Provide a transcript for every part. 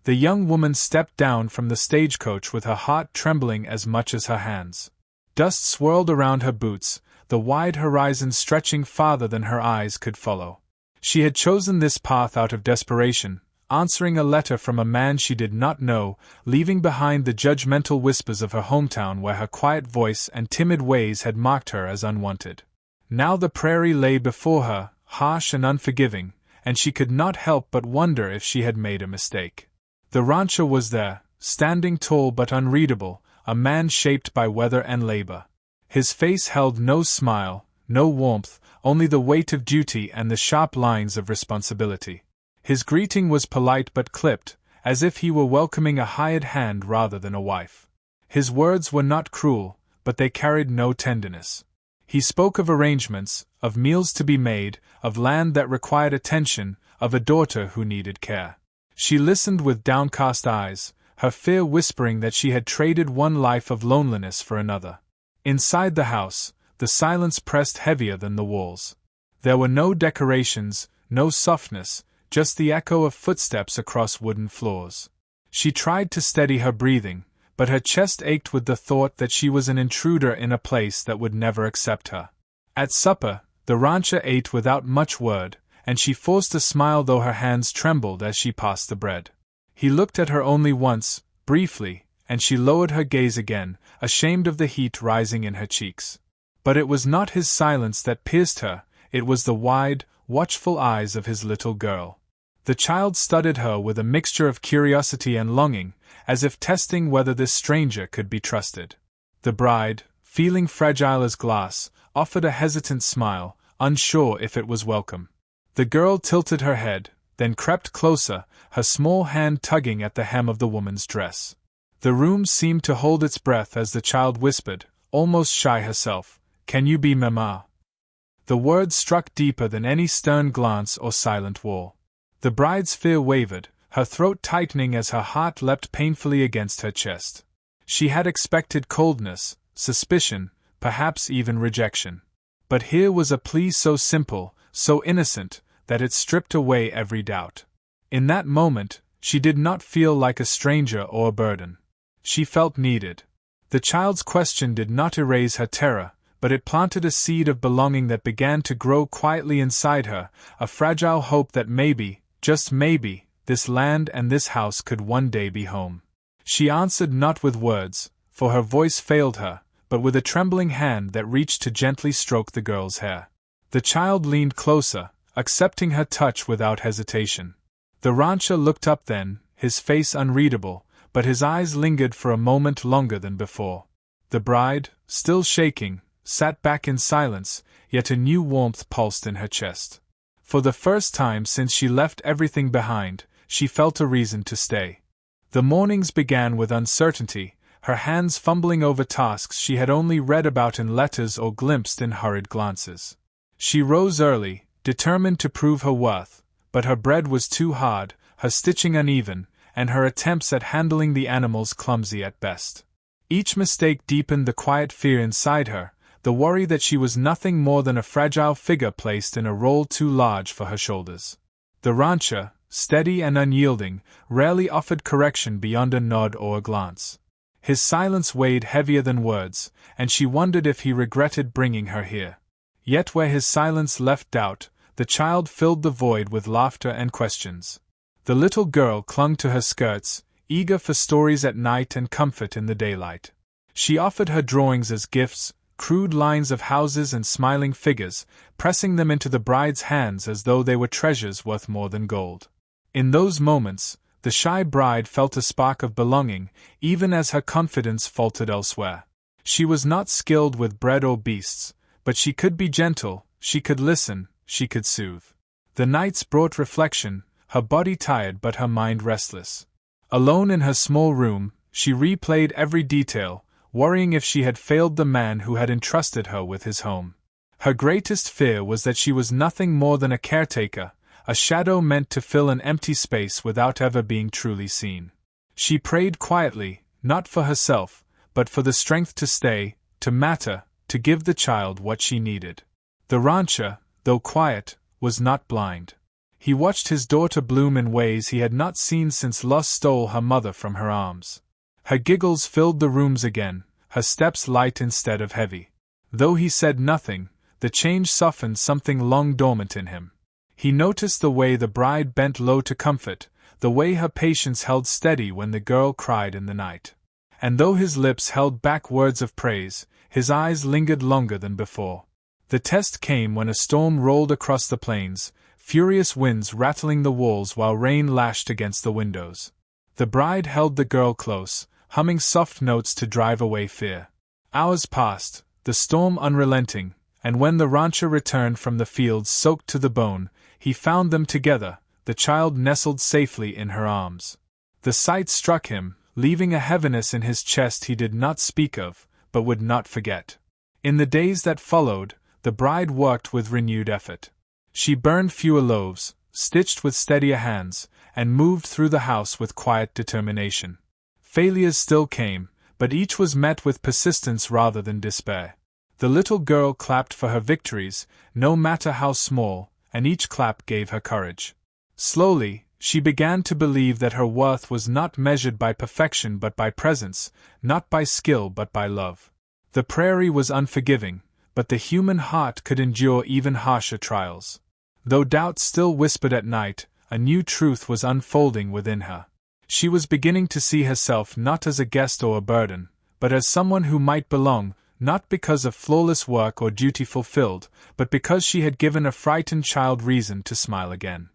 The young woman stepped down from the stagecoach with her heart trembling as much as her hands. Dust swirled around her boots, the wide horizon stretching farther than her eyes could follow. She had chosen this path out of desperation, answering a letter from a man she did not know, leaving behind the judgmental whispers of her hometown where her quiet voice and timid ways had marked her as unwanted. Now the prairie lay before her, harsh and unforgiving, and she could not help but wonder if she had made a mistake. The rancher was there, standing tall but unreadable, a man shaped by weather and labor. His face held no smile, no warmth, only the weight of duty and the sharp lines of responsibility. His greeting was polite but clipped, as if he were welcoming a hired hand rather than a wife. His words were not cruel, but they carried no tenderness. He spoke of arrangements, of meals to be made, of land that required attention, of a daughter who needed care. She listened with downcast eyes, her fear whispering that she had traded one life of loneliness for another. Inside the house, the silence pressed heavier than the walls. There were no decorations, no softness, just the echo of footsteps across wooden floors. She tried to steady her breathing, but her chest ached with the thought that she was an intruder in a place that would never accept her. At supper, the rancher ate without much word, and she forced a smile though her hands trembled as she passed the bread. He looked at her only once, briefly, and she lowered her gaze again, ashamed of the heat rising in her cheeks. But it was not his silence that pierced her, it was the wide, watchful eyes of his little girl. The child studied her with a mixture of curiosity and longing, as if testing whether this stranger could be trusted. The bride, feeling fragile as glass, offered a hesitant smile, unsure if it was welcome. The girl tilted her head, then crept closer, her small hand tugging at the hem of the woman's dress. The room seemed to hold its breath as the child whispered, almost shy herself, "Can you be Mama?" The words struck deeper than any stern glance or silent wall. The bride's fear wavered, her throat tightening as her heart leapt painfully against her chest. She had expected coldness, suspicion, perhaps even rejection. But here was a plea so simple, so innocent, that it stripped away every doubt. In that moment, she did not feel like a stranger or a burden. She felt needed. The child's question did not erase her terror, but it planted a seed of belonging that began to grow quietly inside her, a fragile hope that maybe, just maybe, this land and this house could one day be home. She answered not with words, for her voice failed her, but with a trembling hand that reached to gently stroke the girl's hair. The child leaned closer, accepting her touch without hesitation. The rancher looked up then, his face unreadable, but his eyes lingered for a moment longer than before. The bride, still shaking, sat back in silence, yet a new warmth pulsed in her chest. For the first time since she left everything behind, she felt a reason to stay. The mornings began with uncertainty, her hands fumbling over tasks she had only read about in letters or glimpsed in hurried glances. She rose early, determined to prove her worth, but her bread was too hard, her stitching uneven, and her attempts at handling the animals clumsy at best. Each mistake deepened the quiet fear inside her, the worry that she was nothing more than a fragile figure placed in a role too large for her shoulders. The rancher, steady and unyielding, rarely offered correction beyond a nod or a glance. His silence weighed heavier than words, and she wondered if he regretted bringing her here. Yet where his silence left doubt, the child filled the void with laughter and questions. The little girl clung to her skirts, eager for stories at night and comfort in the daylight. She offered her drawings as gifts, crude lines of houses and smiling figures, pressing them into the bride's hands as though they were treasures worth more than gold. In those moments, the shy bride felt a spark of belonging, even as her confidence faltered elsewhere. She was not skilled with bread or beasts, but she could be gentle, she could listen, she could soothe. The nights brought reflection, her body tired but her mind restless. Alone in her small room, she replayed every detail, worrying if she had failed the man who had entrusted her with his home. Her greatest fear was that she was nothing more than a caretaker, a shadow meant to fill an empty space without ever being truly seen. She prayed quietly, not for herself, but for the strength to stay, to matter, to give the child what she needed. The rancher, though quiet, was not blind. He watched his daughter bloom in ways he had not seen since Lust stole her mother from her arms. Her giggles filled the rooms again, her steps light instead of heavy. Though he said nothing, the change softened something long dormant in him. He noticed the way the bride bent low to comfort, the way her patience held steady when the girl cried in the night. And though his lips held back words of praise, his eyes lingered longer than before. The test came when a storm rolled across the plains, furious winds rattling the walls while rain lashed against the windows. The bride held the girl close, humming soft notes to drive away fear. Hours passed, the storm unrelenting, and when the rancher returned from the fields soaked to the bone, he found them together, the child nestled safely in her arms. The sight struck him, leaving a heaviness in his chest he did not speak of, but would not forget. In the days that followed, the bride worked with renewed effort. She burned fewer loaves, stitched with steadier hands, and moved through the house with quiet determination. Failures still came, but each was met with persistence rather than despair. The little girl clapped for her victories, no matter how small, and each clap gave her courage. Slowly, she began to believe that her worth was not measured by perfection but by presence, not by skill but by love. The prairie was unforgiving, but the human heart could endure even harsher trials. Though doubt still whispered at night, a new truth was unfolding within her. She was beginning to see herself not as a guest or a burden, but as someone who might belong, not because of flawless work or duty fulfilled, but because she had given a frightened child reason to smile again.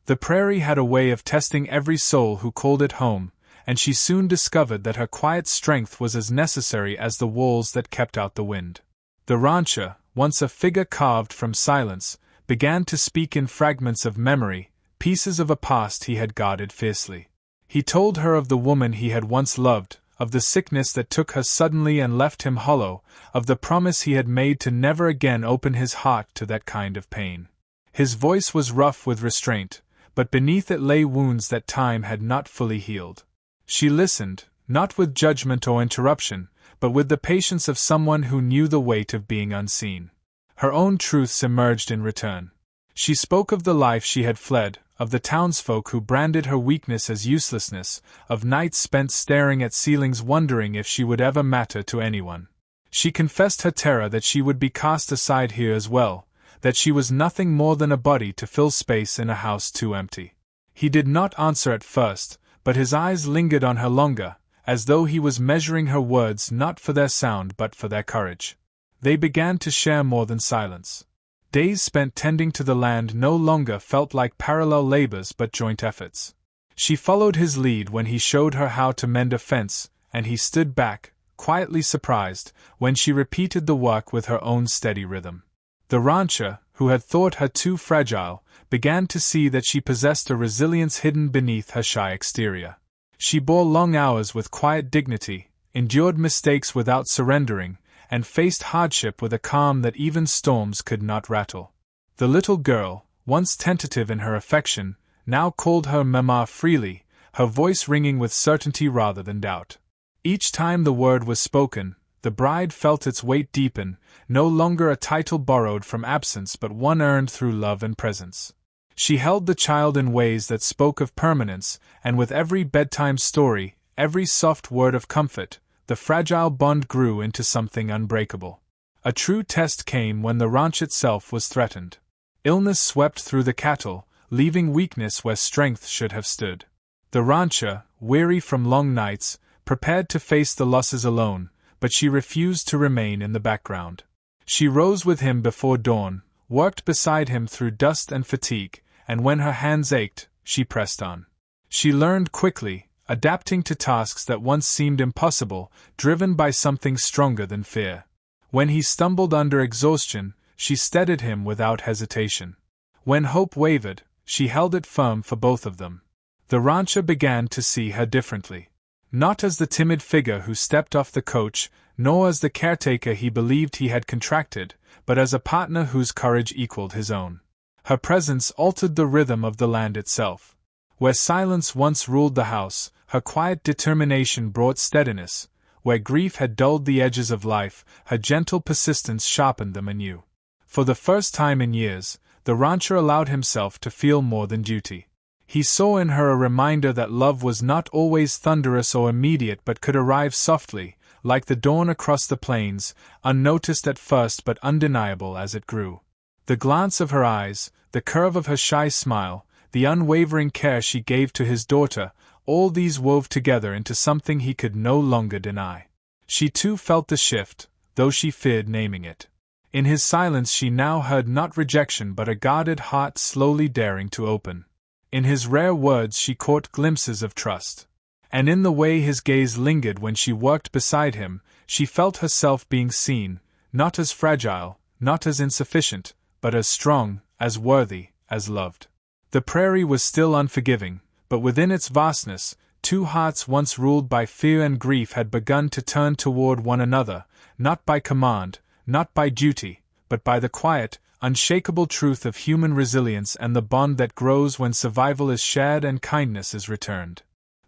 The prairie had a way of testing every soul who called it home, and she soon discovered that her quiet strength was as necessary as the walls that kept out the wind. The rancher, once a figure carved from silence, began to speak in fragments of memory, pieces of a past he had guarded fiercely. He told her of the woman he had once loved, of the sickness that took her suddenly and left him hollow, of the promise he had made to never again open his heart to that kind of pain. His voice was rough with restraint, but beneath it lay wounds that time had not fully healed. She listened, not with judgment or interruption, but with the patience of someone who knew the weight of being unseen. Her own truths emerged in return. She spoke of the life she had fled, of the townsfolk who branded her weakness as uselessness, of nights spent staring at ceilings wondering if she would ever matter to anyone. She confessed her terror that she would be cast aside here as well, that she was nothing more than a body to fill space in a house too empty. He did not answer at first, but his eyes lingered on her longer, as though he was measuring her words not for their sound but for their courage. They began to share more than silence. Days spent tending to the land no longer felt like parallel labors but joint efforts. She followed his lead when he showed her how to mend a fence, and he stood back, quietly surprised, when she repeated the work with her own steady rhythm. The rancher, who had thought her too fragile, began to see that she possessed a resilience hidden beneath her shy exterior. She bore long hours with quiet dignity, endured mistakes without surrendering, and faced hardship with a calm that even storms could not rattle. The little girl, once tentative in her affection, now called her Mama freely, her voice ringing with certainty rather than doubt. Each time the word was spoken, the bride felt its weight deepen, no longer a title borrowed from absence but one earned through love and presence. She held the child in ways that spoke of permanence, and with every bedtime story, every soft word of comfort, the fragile bond grew into something unbreakable. A true test came when the ranch itself was threatened. Illness swept through the cattle, leaving weakness where strength should have stood. The rancher, weary from long nights, prepared to face the losses alone, but she refused to remain in the background. She rose with him before dawn, worked beside him through dust and fatigue, and when her hands ached, she pressed on. She learned quickly, adapting to tasks that once seemed impossible, driven by something stronger than fear. When he stumbled under exhaustion, she steadied him without hesitation. When hope wavered, she held it firm for both of them. The rancher began to see her differently. Not as the timid figure who stepped off the coach, nor as the caretaker he believed he had contracted, but as a partner whose courage equaled his own. Her presence altered the rhythm of the land itself. Where silence once ruled the house, her quiet determination brought steadiness. Where grief had dulled the edges of life, her gentle persistence sharpened them anew. For the first time in years, the rancher allowed himself to feel more than duty. He saw in her a reminder that love was not always thunderous or immediate but could arrive softly, like the dawn across the plains, unnoticed at first but undeniable as it grew. The glance of her eyes, the curve of her shy smile, the unwavering care she gave to his daughter, all these wove together into something he could no longer deny. She too felt the shift, though she feared naming it. In his silence she now heard not rejection but a guarded heart slowly daring to open. In his rare words she caught glimpses of trust. And in the way his gaze lingered when she worked beside him, she felt herself being seen, not as fragile, not as insufficient, but as strong, as worthy, as loved. The prairie was still unforgiving, but within its vastness, two hearts once ruled by fear and grief had begun to turn toward one another, not by command, not by duty, but by the quiet, unshakable truth of human resilience and the bond that grows when survival is shared and kindness is returned.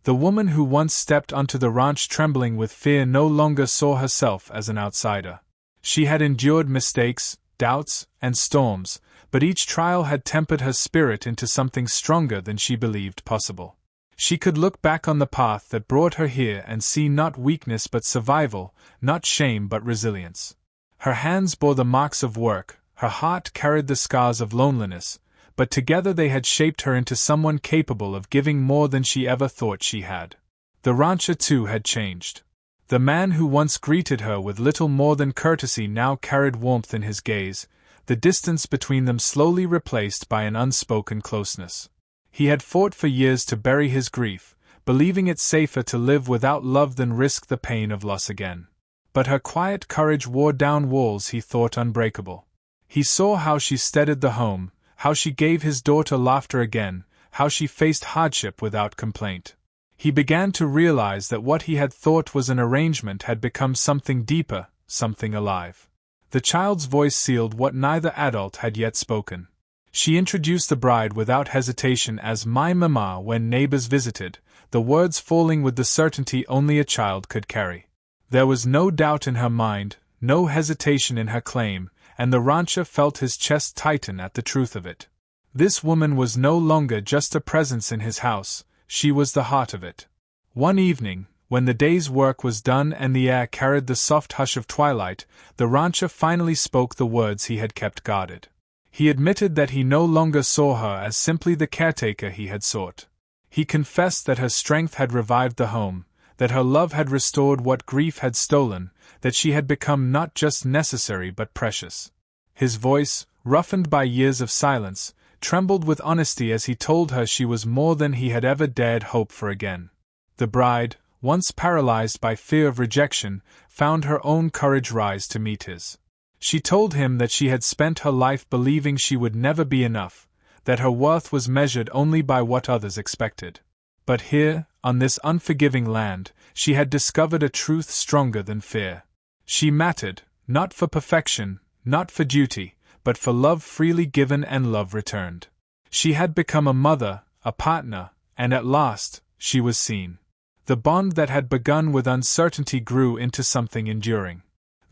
The woman who once stepped onto the ranch trembling with fear no longer saw herself as an outsider. She had endured mistakes, doubts, and storms, but each trial had tempered her spirit into something stronger than she believed possible. She could look back on the path that brought her here and see not weakness but survival, not shame but resilience. Her hands bore the marks of work, her heart carried the scars of loneliness, but together they had shaped her into someone capable of giving more than she ever thought she had. The rancher too had changed. The man who once greeted her with little more than courtesy now carried warmth in his gaze, the distance between them slowly replaced by an unspoken closeness. He had fought for years to bury his grief, believing it safer to live without love than risk the pain of loss again. But her quiet courage wore down walls he thought unbreakable. He saw how she steadied the home, how she gave his daughter laughter again, how she faced hardship without complaint. He began to realize that what he had thought was an arrangement had become something deeper, something alive. The child's voice sealed what neither adult had yet spoken. She introduced the bride without hesitation as "my mama" when neighbors visited, the words falling with the certainty only a child could carry. There was no doubt in her mind, no hesitation in her claim, and the rancher felt his chest tighten at the truth of it. This woman was no longer just a presence in his house, she was the heart of it. One evening, when the day's work was done and the air carried the soft hush of twilight, the rancher finally spoke the words he had kept guarded. He admitted that he no longer saw her as simply the caretaker he had sought. He confessed that her strength had revived the home, that her love had restored what grief had stolen, that she had become not just necessary but precious. His voice, roughened by years of silence, trembled with honesty as he told her she was more than he had ever dared hope for again. The bride, once paralyzed by fear of rejection, found her own courage rise to meet his. She told him that she had spent her life believing she would never be enough, that her worth was measured only by what others expected. But here, on this unforgiving land, she had discovered a truth stronger than fear. She mattered, not for perfection, not for duty, but for love freely given and love returned. She had become a mother, a partner, and at last, she was seen. The bond that had begun with uncertainty grew into something enduring.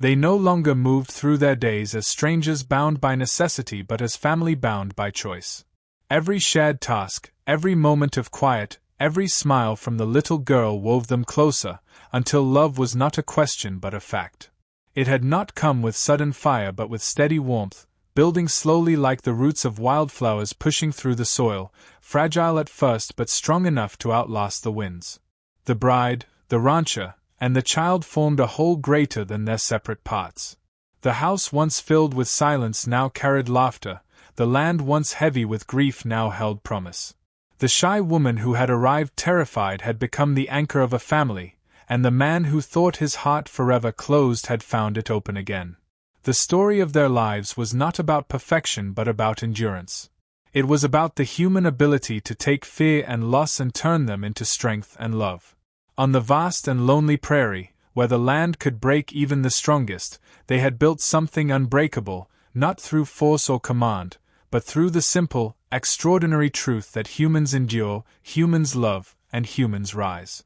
They no longer moved through their days as strangers bound by necessity but as family bound by choice. Every shared task, every moment of quiet, every smile from the little girl wove them closer, until love was not a question but a fact. It had not come with sudden fire but with steady warmth, building slowly like the roots of wildflowers pushing through the soil, fragile at first but strong enough to outlast the winds. The bride, the rancher, and the child formed a whole greater than their separate parts. The house once filled with silence now carried laughter, the land once heavy with grief now held promise. The shy woman who had arrived terrified had become the anchor of a family, and the man who thought his heart forever closed had found it open again. The story of their lives was not about perfection but about endurance. It was about the human ability to take fear and loss and turn them into strength and love. On the vast and lonely prairie, where the land could break even the strongest, they had built something unbreakable, not through force or command, but through the simple, extraordinary truth that humans endure, humans love, and humans rise.